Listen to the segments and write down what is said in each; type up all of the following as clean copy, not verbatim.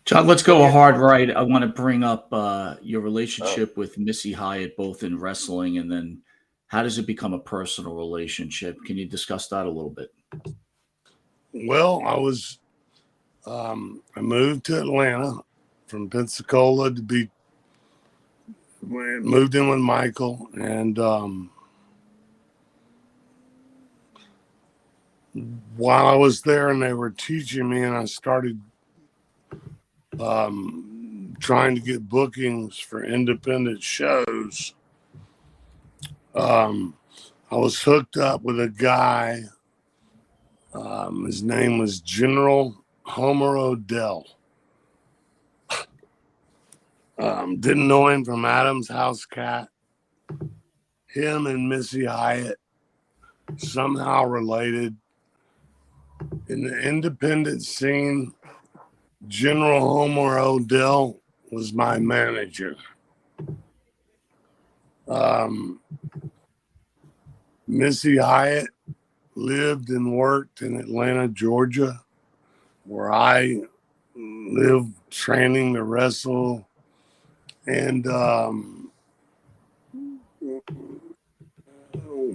John, let's What go do a you? hard right. I want to bring up your Oh, relationship with Missy Hyatt, both in wrestling and then how does it become a personal relationship? Can you discuss that a little bit? Well, I moved to Atlanta from Pensacola to be moved in with Michael, and while I was there, and they were teaching me, and I started trying to get bookings for independent shows. Um, I was hooked up with a guy. His name was General Homer Odell. Didn't know him from Adam's House Cat. Him and Missy Hyatt somehow related. In the independent scene, General Homer Odell was my manager. Um, Missy Hyatt lived and worked in Atlanta, Georgia, where I lived training to wrestle, and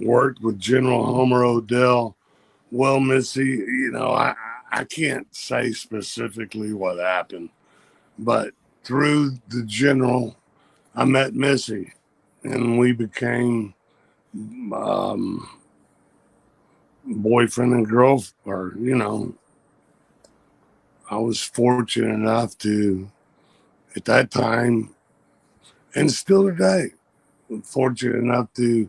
worked with General Homer Odell. Well, Missy, I can't say specifically what happened, but through the general, I met Missy, and we became um, boyfriend and girlfriend. Or I was fortunate enough to, at that time, and still today, fortunate enough to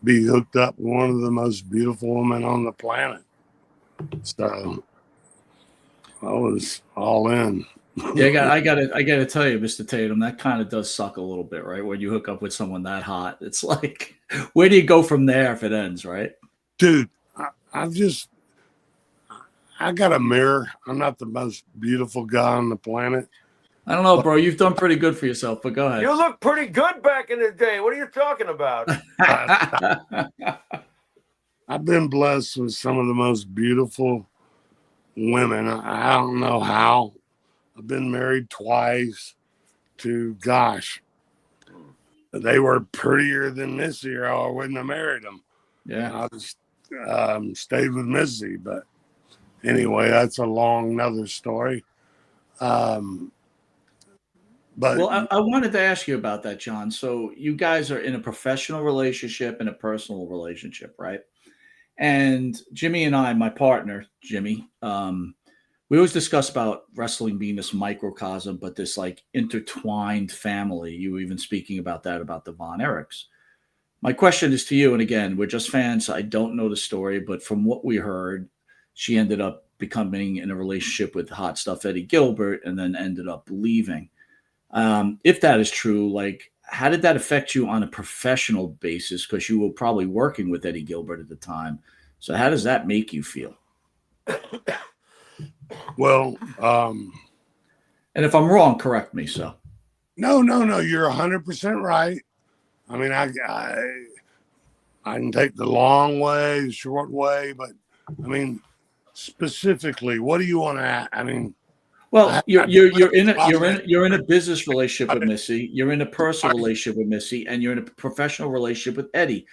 be hooked up with one of the most beautiful women on the planet. So I was all in. Yeah, I got to tell you, Mr. Tatum, that kind of does suck a little bit, right? When you hook up with someone that hot, it's like, where do you go from there if it ends, right? Dude, I've just, I got a mirror. I'm not the most beautiful guy on the planet. I don't know, bro. You've done pretty good for yourself, but go ahead. you look pretty good back in the day. What are you talking about? I've been blessed with some of the most beautiful women. I don't know how. I've been married twice to, gosh, they were prettier than Missy, or I wouldn't have married them. Yeah. I just stayed with Missy. But anyway, that's a long another story. Um, but Well, I wanted to ask you about that, John. So you guys are in a professional relationship and a personal relationship, right? And Jimmy and I, my partner, Jimmy, we always discuss about wrestling being this microcosm, but this like intertwined family. You were even speaking about that about the Von Erichs. My question is to you, and again, we're just fans. So I don't know the story, but from what we heard, she ended up becoming in a relationship with hot stuff Eddie Gilbert, and then ended up leaving. If that is true, like, how did that affect you on a professional basis? Because you were probably working with Eddie Gilbert at the time. So how does that make you feel? well, And if I'm wrong, correct me. So no, you're 100% right. I mean, I can take the long way, the short way, but I mean, specifically, what do you want to add? I mean, well, I you're in a business relationship with Missy, you're in a personal relationship with Missy, and you're in a professional relationship with Eddie.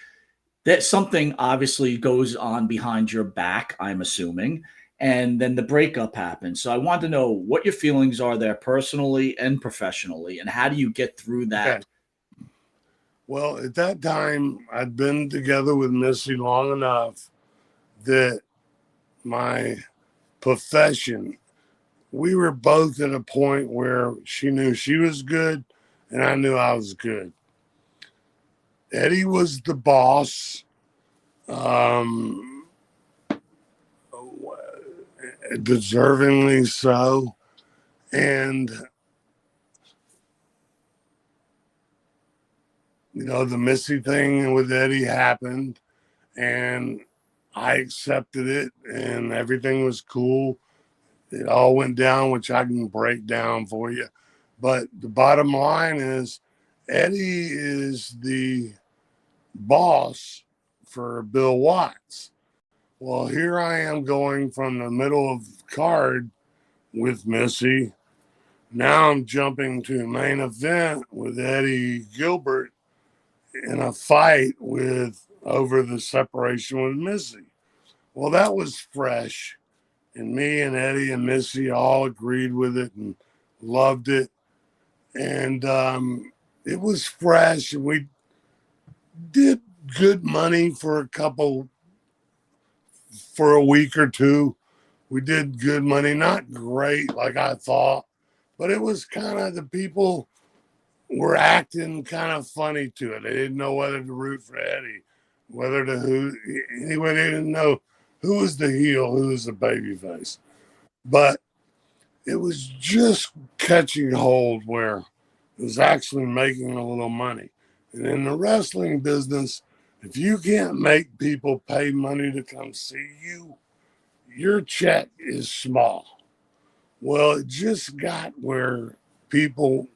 That something obviously goes on behind your back, I'm assuming, and then the breakup happens. So I want to know what your feelings are there personally and professionally, and how do you get through okay. that? Well, at that time, I'd been together with Missy long enough that my profession, we were both at a point where she knew she was good and I knew I was good. Eddie was the boss, um, deservingly so. And, the Missy thing with Eddie happened, and I accepted it, and everything was cool. It all went down, which I can break down for you. But the bottom line is Eddie is the boss for Bill Watts. Well, here I am going from the middle of the card with Missy Now I'm jumping to main event with Eddie Gilbert in a fight over the separation with Missy. Well, that was fresh. And me and Eddie and Missy all agreed with it and loved it. And it was fresh. And we did good money for a week or two. We did good money, not great like I thought, but it was kind of, the people were acting kind of funny to it. They didn't know whether to root for Eddie, whether to who. Anyway, they didn't know who was the heel, who was the babyface. But it was just catching hold where it was actually making a little money. And in the wrestling business, if you can't make people pay money to come see you, your check is small. Well, it just got where people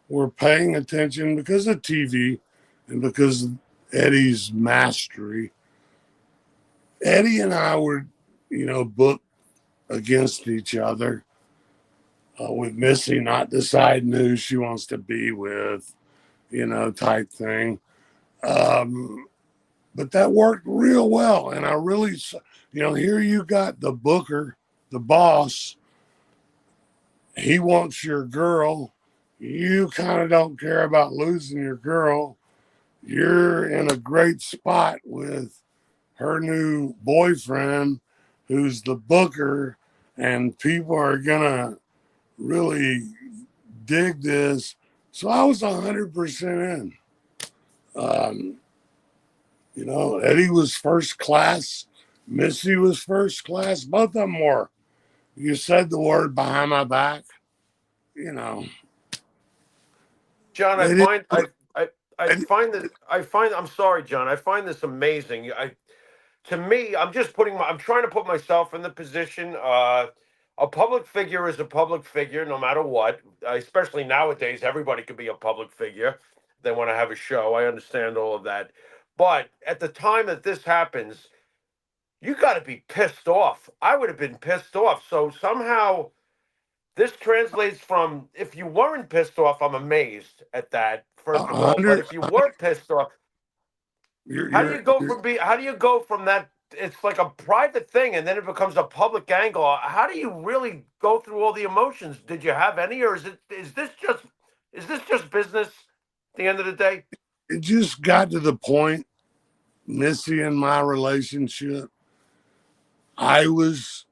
were paying attention because of TV and because of Eddie's mastery. Eddie and I were, booked against each other, with Missy not deciding who she wants to be with, type thing. But that worked real well. And I really, here you got the booker, the boss. He wants your girl. You kind of don't care about losing your girl. You're in a great spot with her new boyfriend, who's the booker, and people are going to really dig this. So I was 100% in. Eddie was first class. Missy was first class. Both of them were. You said the word behind my back, John, I'm sorry, John. I find this amazing. To me, I'm trying to put myself in the position. A public figure is a public figure, no matter what. Especially nowadays, everybody could be a public figure. They want to have a show. I understand all of that, but at the time that this happens, you got to be pissed off. I would have been pissed off. So somehow this translates from, if you weren't pissed off, I'm amazed at that, first of all. But if you were pissed off, how do you go from that? It's like a private thing, and then it becomes a public angle. How do you really go through all the emotions? Did you have any, or is this just business at the end of the day? It just got to the point, Missy and my relationship, I was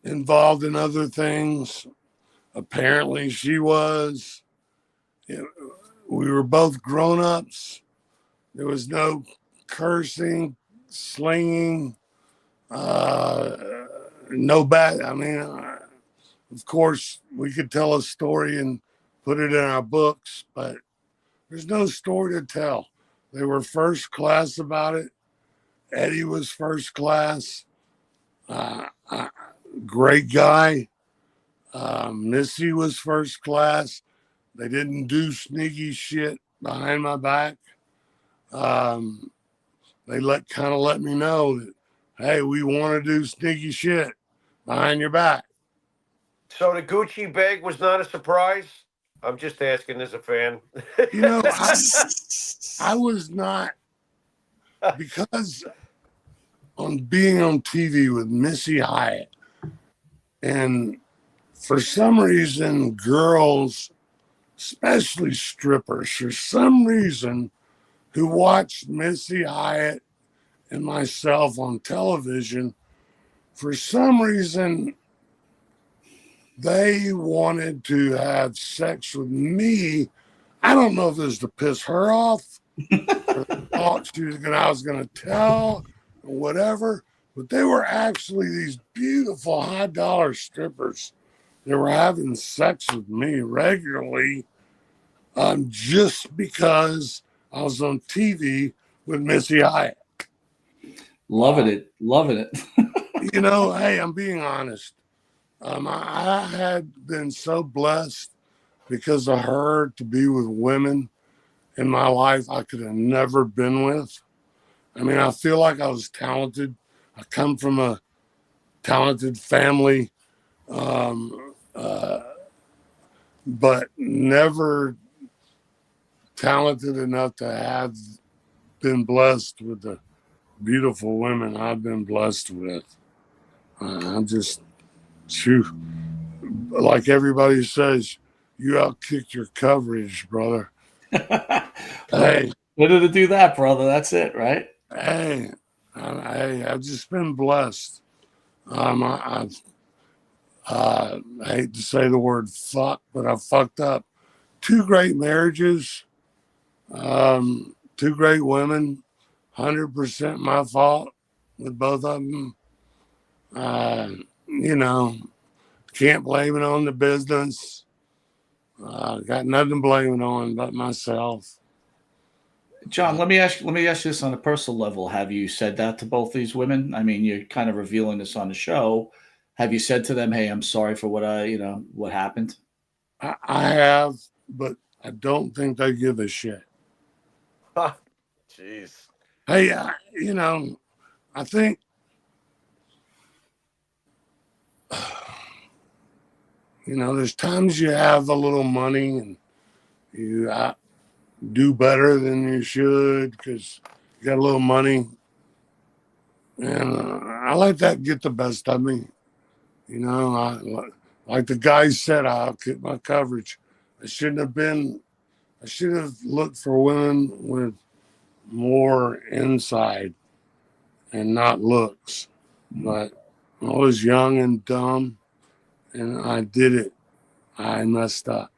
involved in other things. Apparently she was. We were both grown-ups. There was no cursing, slinging, no bad. I mean, of course, we could tell a story and put it in our books, but there's no story to tell. They were first class about it. Eddie was first class. Great guy. Missy was first class. They didn't do sneaky shit behind my back. They let me know that, hey, we want to do sneaky shit behind your back. So the Gucci bag was not a surprise? I'm just asking as a fan. I was not, because on being on TV with Missy Hyatt, and for some reason, girls, especially strippers, for some reason, who watched Missy Hyatt and myself on television, for some reason, they wanted to have sex with me. I don't know if it was to piss her off, or thought I was going to tell, or whatever. But they were actually these beautiful high-dollar strippers. They were having sex with me regularly, just because I was on TV with Missy Hyatt. Loving it. Hey, I'm being honest. I had been so blessed because of her to be with women in my life I could have never been with. I mean, I feel like I was talented. I come from a talented family. but never talented enough to have been blessed with the beautiful women I've been blessed with. I'm just, phew, like everybody says, you outkicked your coverage, brother. Hey, when did it do that, brother? That's it, right? Hey, I've just been blessed. I hate to say the word fuck, but I fucked up 2 great marriages, 2 great women, 100% my fault with both of them. You know, can't blame it on the business. Got nothing to blame it on but myself. John, let me ask you this on a personal level. Have you said that to both these women? I mean, you're kind of revealing this on the show. Have you said to them, "Hey, I'm sorry for what happened"? I have, but I don't think they give a shit. Jeez. Hey, I think there's times you have a little money and you do better than you should because you got a little money. And I let that get the best of me. Like the guy said, I'll get my coverage. I should have looked for women with more inside and not looks. But I was young and dumb and I did it. I messed up.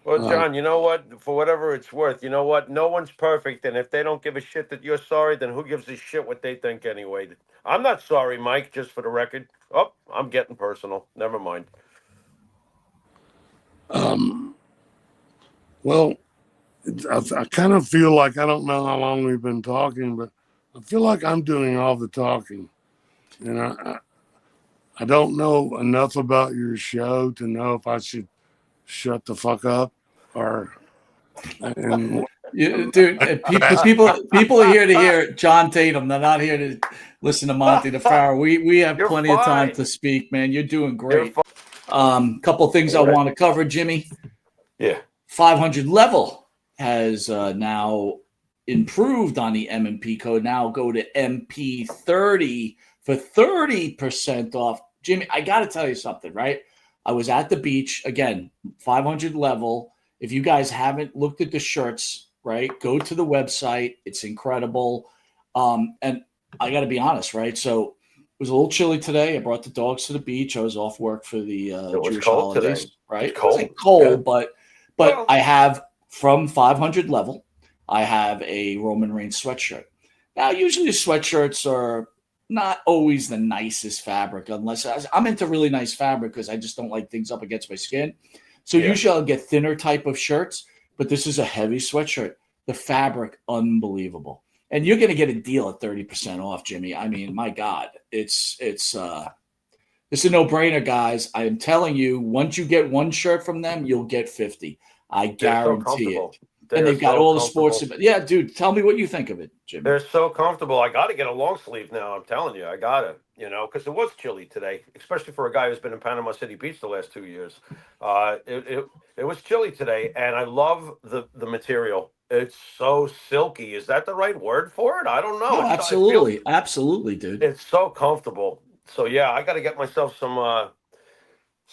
Well, John, you know what? For whatever it's worth, you know what? No one's perfect, and if they don't give a shit that you're sorry, then who gives a shit what they think anyway? I'm not sorry, Mike, just for the record. Oh, I'm getting personal. Never mind. Well, I kind of feel like, I don't know how long we've been talking, but I feel like I'm doing all the talking. And I don't know enough about your show to know if I should shut the fuck up or. And Dude, people are here to hear John Tatum. They're not here to listen to Monte The Pharaoh. We have You're plenty of time fine. to speak, man. You're doing You're great. Couple things I want to cover, Jimmy. Yeah. 500 level has now improved on the M&P code. Now go to MP30 for 30% off. Jimmy, I got to tell you something, right? I was at the beach again, 500 level. If you guys haven't looked at the shirts, right, go to the website. It's incredible. And I got to be honest, right? So it was a little chilly today. I brought the dogs to the beach. I was off work for the Jewish holidays, today. right? It's cold. It wasn't cold, Yeah. but I have from 500 level, I have a Roman Reigns sweatshirt. Now, usually sweatshirts are not always the nicest fabric, unless I'm into really nice fabric because I just don't like things up against my skin. So usually I'll get thinner type of shirts, but this is a heavy sweatshirt. The fabric, unbelievable. And you're going to get a deal at 30% off, Jimmy. I mean, my God, it's a no-brainer, guys. I am telling you, once you get one shirt from them, you'll get 50. I guarantee it. And they've got all the sports. Yeah, dude, tell me what you think of it, Jimmy. They're so comfortable. I got to get a long sleeve now. I'm telling you, I got to, because it was chilly today, especially for a guy who's been in Panama City Beach the last 2 years. It was chilly today, and I love the material. It's so silky. Is that the right word for it? I don't know. No, absolutely, absolutely, dude. It's so comfortable. So yeah, I got to get myself some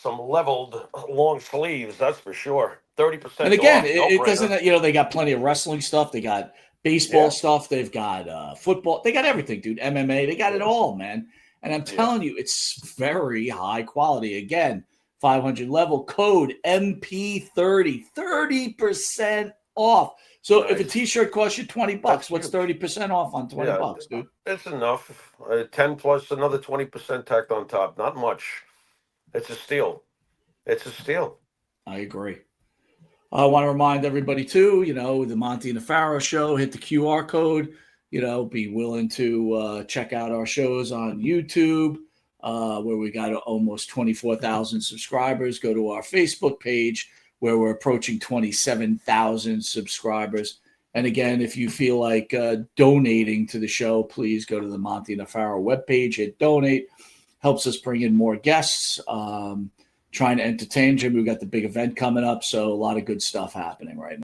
leveled long sleeves. That's for sure. 30%. And again, it doesn't. They got plenty of wrestling stuff. They got baseball stuff. They've got football. They got everything, dude. MMA. They got it all, man. And I'm telling you, it's very high quality. Again, 500 level code MP30, 30% off. So if a T-shirt costs you $20, what's 30% off on $20, dude? It's enough. 10 plus another 20% tacked on top. Not much. It's a steal. It's a steal. I agree. I want to remind everybody too, the Monte and the Pharaoh show, hit the QR code, be willing to check out our shows on YouTube, where we got almost 24,000 subscribers. Go to our Facebook page where we're approaching 27,000 subscribers. And again, if you feel like donating to the show, please go to the Monte and the Pharaoh webpage, hit donate. Helps us bring in more guests. trying to entertain. Jimmy, we got the big event coming up, so a lot of good stuff happening right now.